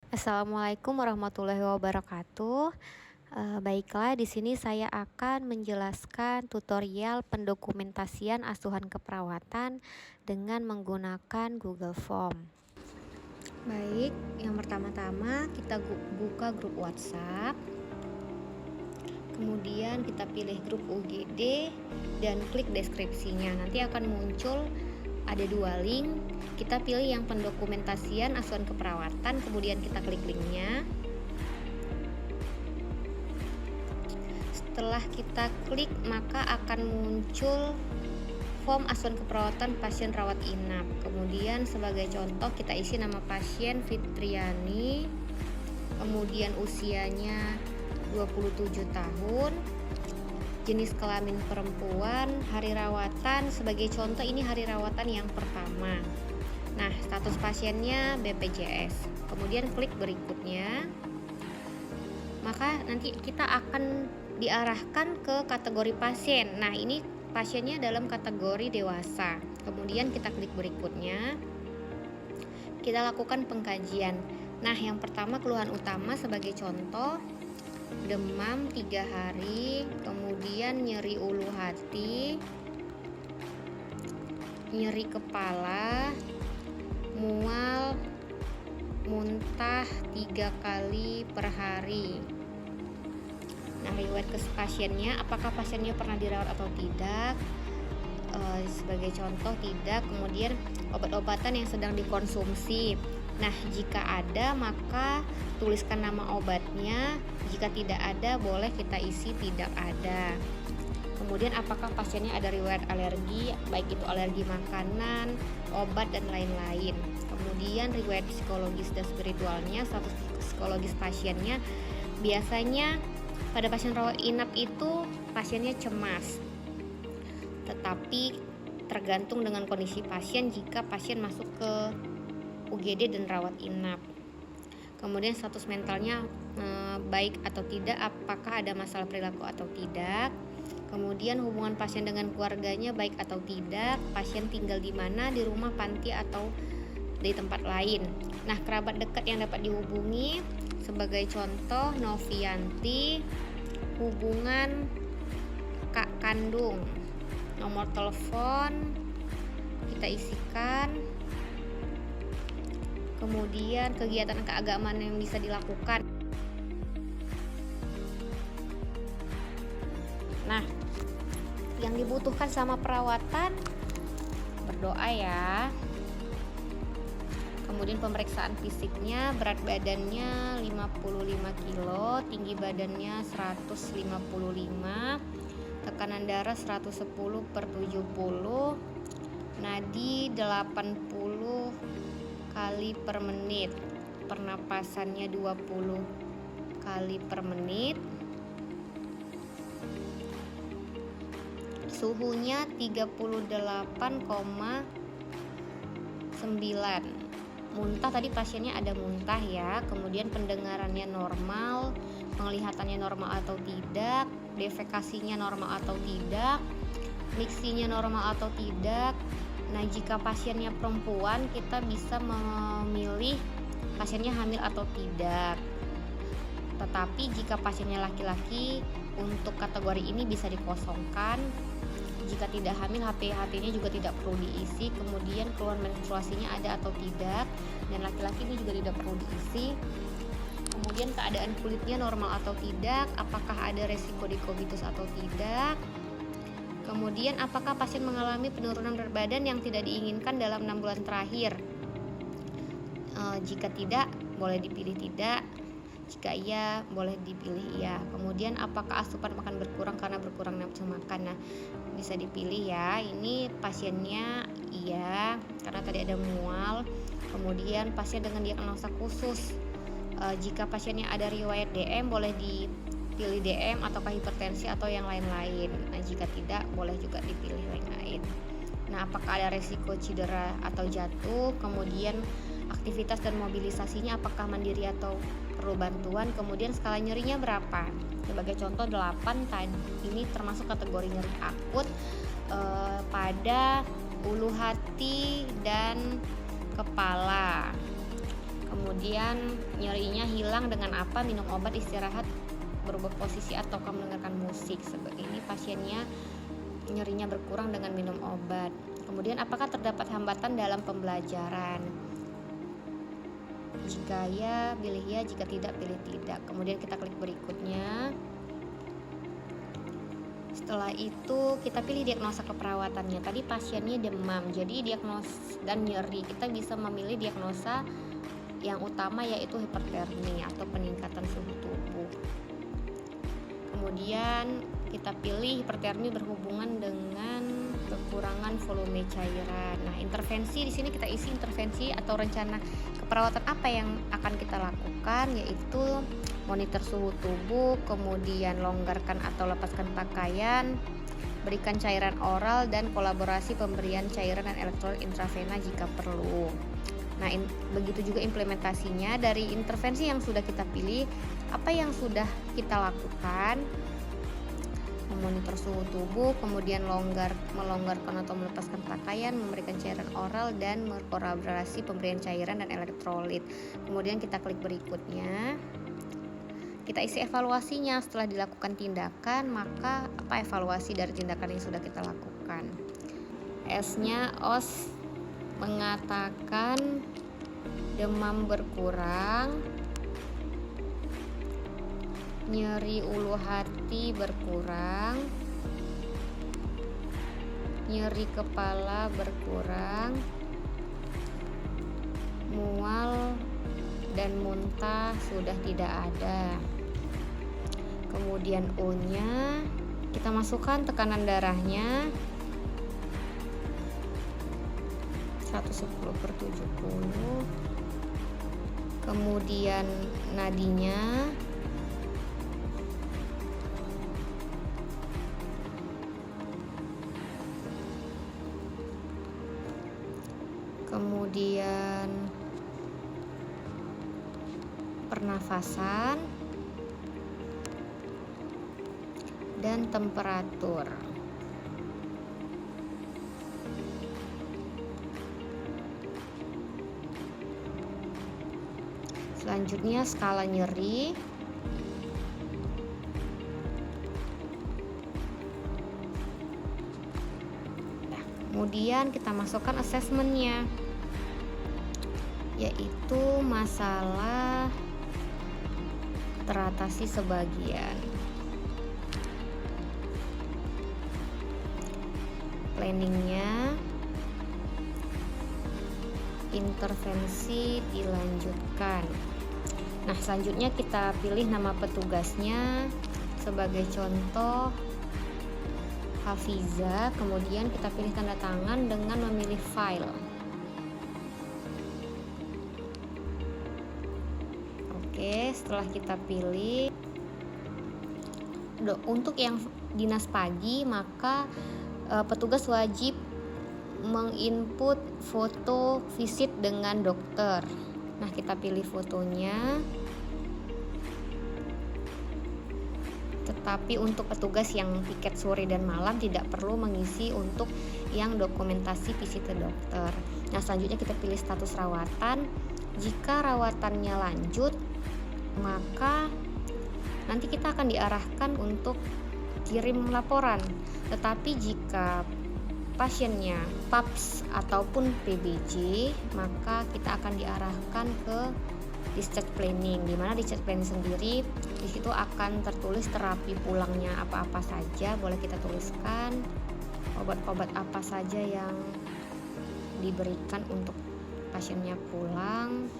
Assalamualaikum warahmatullahi wabarakatuh. Baiklah, di sini saya akan menjelaskan tutorial pendokumentasian asuhan keperawatan dengan menggunakan Google Form. Baik, yang pertama-tama kita buka grup WhatsApp. Kemudian kita pilih grup UGD dan klik deskripsinya. Nanti akan muncul ada 2 link. Kita pilih yang pendokumentasian asuhan keperawatan, kemudian kita klik linknya. Setelah kita klik, maka akan muncul form asuhan keperawatan pasien rawat inap. Kemudian sebagai contoh kita isi nama pasien Fitriani, kemudian usianya 27 tahun, jenis kelamin perempuan, hari rawatan, sebagai contoh ini hari rawatan yang pertama. Nah, status pasiennya BPJS. Kemudian klik berikutnya. Maka nanti kita akan diarahkan ke kategori pasien. Nah, ini pasiennya dalam kategori dewasa. Kemudian kita klik berikutnya. Kita lakukan pengkajian. Nah, yang pertama keluhan utama sebagai contoh demam 3 hari, kemudian nyeri ulu hati, nyeri kepala, mual, muntah 3 kali per hari. Nah, riwayat pasiennya, apakah pasiennya pernah dirawat atau tidak? Sebagai contoh tidak. Kemudian obat-obatan yang sedang dikonsumsi. Nah, jika ada maka tuliskan nama obatnya. Jika tidak ada, boleh kita isi tidak ada. Kemudian apakah pasiennya ada riwayat alergi, baik itu alergi makanan, obat, dan lain-lain. Kemudian riwayat psikologis dan spiritualnya, status psikologis pasiennya. Biasanya pada pasien rawat inap itu pasiennya cemas, tetapi tergantung dengan kondisi pasien jika pasien masuk ke UGD dan rawat inap. Kemudian status mentalnya baik atau tidak, apakah ada masalah perilaku atau tidak. Kemudian hubungan pasien dengan keluarganya baik atau tidak, pasien tinggal di mana, di rumah, panti, atau di tempat lain. Nah, kerabat dekat yang dapat dihubungi sebagai contoh Novianti, hubungan kak kandung, nomor telepon kita isikan. Kemudian kegiatan keagamaan yang bisa dilakukan. Nah, yang dibutuhkan sama perawatan berdoa ya. Kemudian pemeriksaan fisiknya, berat badannya 55 kilo, tinggi badannya 155, tekanan darah 110/70, nadi 80 kali per menit, pernapasannya 20 kali per menit, suhunya 38,9. Muntah tadi pasiennya ada muntah ya. Kemudian pendengarannya normal, penglihatannya normal atau tidak, defekasinya normal atau tidak, miksinya normal atau tidak. Nah, jika pasiennya perempuan, kita bisa memilih pasiennya hamil atau tidak. Tetapi jika pasiennya laki-laki, untuk kategori ini bisa dikosongkan. Jika tidak hamil, HPHT-nya juga tidak perlu diisi. Kemudian keluhan menstruasinya ada atau tidak, dan laki-laki ini juga tidak perlu diisi. Kemudian keadaan kulitnya normal atau tidak, apakah ada resiko dikobitus atau tidak. Kemudian apakah pasien mengalami penurunan berat badan yang tidak diinginkan dalam 6 bulan terakhir. Jika tidak, boleh dipilih tidak. Jika iya, boleh dipilih iya. Kemudian apakah asupan makan berkurang karena berkurang nafsu makan. Nah, bisa dipilih ya. Ini pasiennya iya karena tadi ada mual. Kemudian pasien dengan diagnosa khusus. Jika pasiennya ada riwayat DM, boleh dipilih DM ataukah hipertensi atau yang lain-lain. Nah, jika tidak, boleh juga dipilih lain-lain. Nah, apakah ada resiko cedera atau jatuh. Kemudian aktivitas dan mobilisasinya apakah mandiri atau perlu bantuan. Kemudian skala nyerinya berapa. Sebagai contoh 8 tadi ini termasuk kategori nyeri akut pada ulu hati dan kepala. Kemudian nyerinya hilang dengan apa? Minum obat, istirahat, berubah posisi, ataukah mendengarkan musik. Ini pasiennya nyerinya berkurang dengan minum obat. Kemudian apakah terdapat hambatan dalam pembelajaran? Jika ya, pilih ya, jika tidak, pilih tidak. Kemudian kita klik berikutnya. Setelah itu kita pilih diagnosa keperawatannya. Tadi pasiennya demam, jadi diagnosa dan nyeri. Kita bisa memilih diagnosa yang utama, yaitu hipertermi atau peningkatan suhu tubuh. Kemudian kita pilih hipertermi berhubungan dengan kekurangan volume cairan. Nah, intervensi di sini kita isi intervensi atau rencana keperawatan apa yang akan kita lakukan, yaitu monitor suhu tubuh, kemudian longgarkan atau lepaskan pakaian, berikan cairan oral, dan kolaborasi pemberian cairan dan elektrolit intravena jika perlu. Nah, begitu juga implementasinya dari intervensi yang sudah kita pilih, apa yang sudah kita lakukan. Memonitor suhu tubuh, kemudian melonggarkan atau melepaskan pakaian, memberikan cairan oral, dan berkolaborasi pemberian cairan dan elektrolit. Kemudian kita klik berikutnya. Kita isi evaluasinya. Setelah dilakukan tindakan, maka apa evaluasi dari tindakan yang sudah kita lakukan? S-nya OS mengatakan demam berkurang, nyeri ulu hati berkurang, nyeri kepala berkurang, mual dan muntah sudah tidak ada. Kemudian O-nya kita masukkan tekanan darahnya 110/70. Kemudian nadinya kemudian pernafasan dan temperatur. Selanjutnya skala nyeri. Nah, kemudian kita masukkan asesmennya, yaitu masalah teratasi sebagian. Planningnya, intervensi dilanjutkan. Nah, selanjutnya kita pilih nama petugasnya. Sebagai contoh Hafiza. Kemudian kita pilih tanda tangan dengan memilih file. Oke, setelah kita pilih, untuk yang dinas pagi, maka petugas wajib menginput foto visit dengan dokter. Nah, kita pilih fotonya. Tetapi untuk petugas yang piket sore dan malam tidak perlu mengisi untuk yang dokumentasi visit ke dokter. Nah, selanjutnya kita pilih status rawatan. Jika rawatannya lanjut, maka nanti kita akan diarahkan untuk kirim laporan. Tetapi jika pasiennya PAPS ataupun PBJ, maka kita akan diarahkan ke discharge planning, di mana discharge planning sendiri di situ akan tertulis terapi pulangnya apa-apa saja, boleh kita tuliskan obat-obat apa saja yang diberikan untuk pasiennya pulang.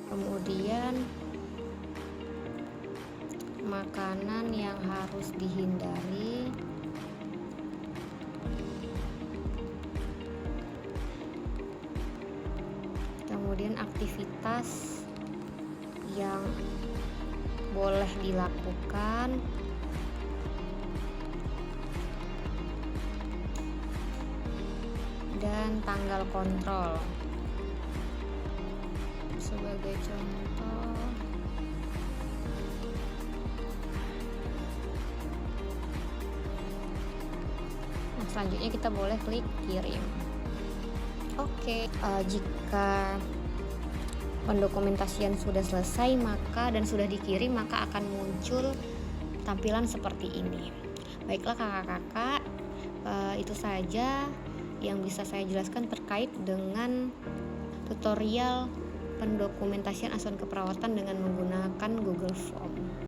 Kemudian makanan yang harus dihindari, kemudian aktivitas yang boleh dilakukan, dan tanggal kontrol. Sebagai contoh, selanjutnya kita boleh klik kirim. Oke, jika pendokumentasian sudah selesai dan sudah dikirim, maka akan muncul tampilan seperti ini. Baiklah kakak-kakak, itu saja yang bisa saya jelaskan terkait dengan tutorial pendokumentasian asuransi keperawatan dengan menggunakan Google Form.